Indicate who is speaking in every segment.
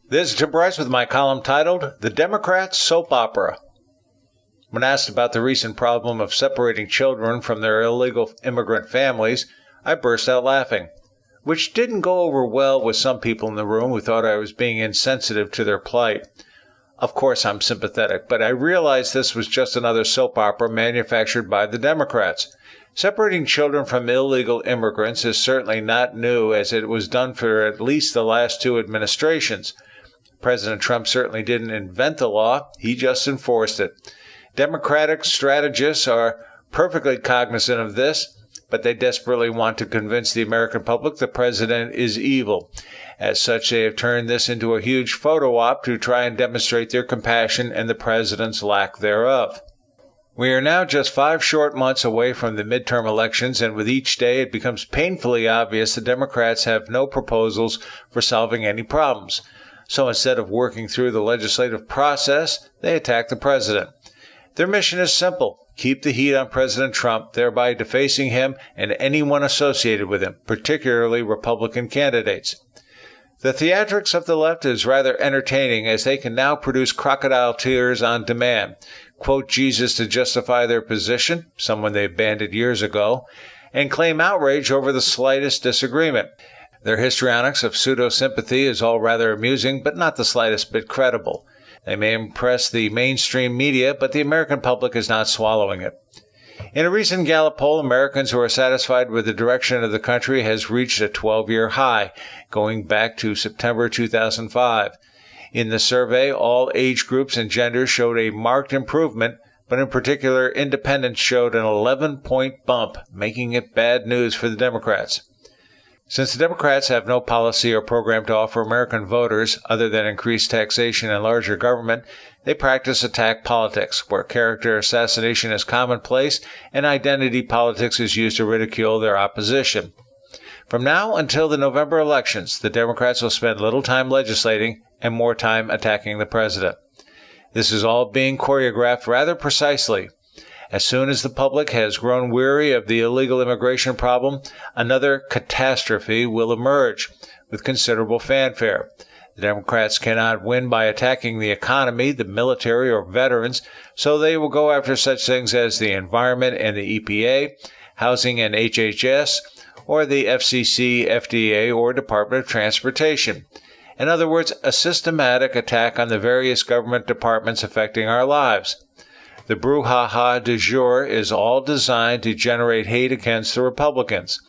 Speaker 1: This is Tim Bryce with my column titled, The Democrats' Soap Opera. When asked about the recent problem of separating children from their illegal immigrant families, I burst out laughing, which didn't go over well with some people in the room who thought I was being insensitive to their plight. Of course I'm sympathetic, but I realized this was just another soap opera manufactured by the Democrats. Separating children from illegal immigrants is certainly not new, as it was done for at least the last two administrations. President Trump certainly didn't invent the law, he just enforced it. Democratic strategists are perfectly cognizant of this, but they desperately want to convince the American public the president is evil. As such, they have turned this into a huge photo op to try and demonstrate their compassion and the president's lack thereof. We are now just 5 short months away from the midterm elections, and with each day it becomes painfully obvious the Democrats have no proposals for solving any problems. So instead of working through the legislative process, they attack the president. Their mission is simple: keep the heat on President Trump, thereby defacing him and anyone associated with him, particularly Republican candidates. The theatrics of the left is rather entertaining, as they can now produce crocodile tears on demand, quote Jesus to justify their position, someone they abandoned years ago, and claim outrage over the slightest disagreement. Their histrionics of pseudo-sympathy is all rather amusing, but not the slightest bit credible. They may impress the mainstream media, but the American public is not swallowing it. In a recent Gallup poll, Americans who are satisfied with the direction of the country has reached a 12-year high, going back to September 2005. In the survey, all age groups and genders showed a marked improvement, but in particular, independents showed an 11-point bump, making it bad news for the Democrats. Since the Democrats have no policy or program to offer American voters other than increased taxation and larger government, they practice attack politics, where character assassination is commonplace and identity politics is used to ridicule their opposition. From now until the November elections, the Democrats will spend little time legislating and more time attacking the president. This is all being choreographed rather precisely. As soon as the public has grown weary of the illegal immigration problem, another catastrophe will emerge with considerable fanfare. The Democrats cannot win by attacking the economy, the military, or veterans, so they will go after such things as the environment and the EPA, housing and HHS, or the FCC, FDA, or Department of Transportation. In other words, a systematic attack on the various government departments affecting our lives. The brouhaha du jour is all designed to generate hate against the Republicans.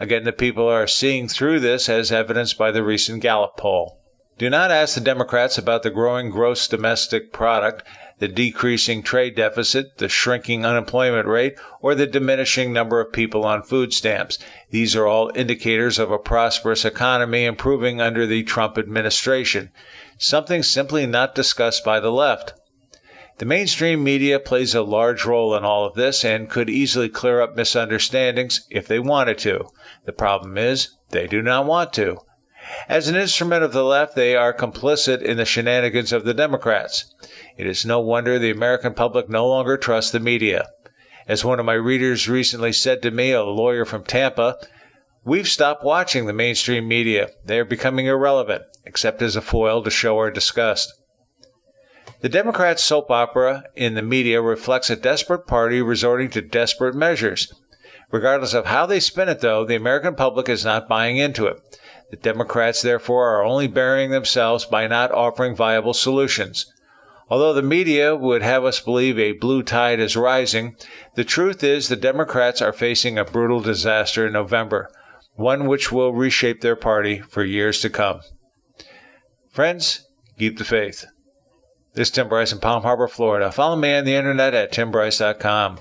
Speaker 1: Again, the people are seeing through this, as evidenced by the recent Gallup poll. Do not ask the Democrats about the growing gross domestic product, the decreasing trade deficit, the shrinking unemployment rate, or the diminishing number of people on food stamps. These are all indicators of a prosperous economy improving under the Trump administration, something simply not discussed by the left. The mainstream media plays a large role in all of this and could easily clear up misunderstandings if they wanted to. The problem is, they do not want to. As an instrument of the left, they are complicit in the shenanigans of the Democrats. It is no wonder the American public no longer trusts the media. As one of my readers recently said to me, a lawyer from Tampa, "We've stopped watching the mainstream media. They are becoming irrelevant, except as a foil to show our disgust." The Democrats' soap opera in the media reflects a desperate party resorting to desperate measures. Regardless of how they spin it, though, the American public is not buying into it. The Democrats, therefore, are only burying themselves by not offering viable solutions. Although the media would have us believe a blue tide is rising, the truth is the Democrats are facing a brutal disaster in November, one which will reshape their party for years to come. Friends, keep the faith. This is Tim Bryce in Palm Harbor, Florida. Follow me on the internet at timbryce.com.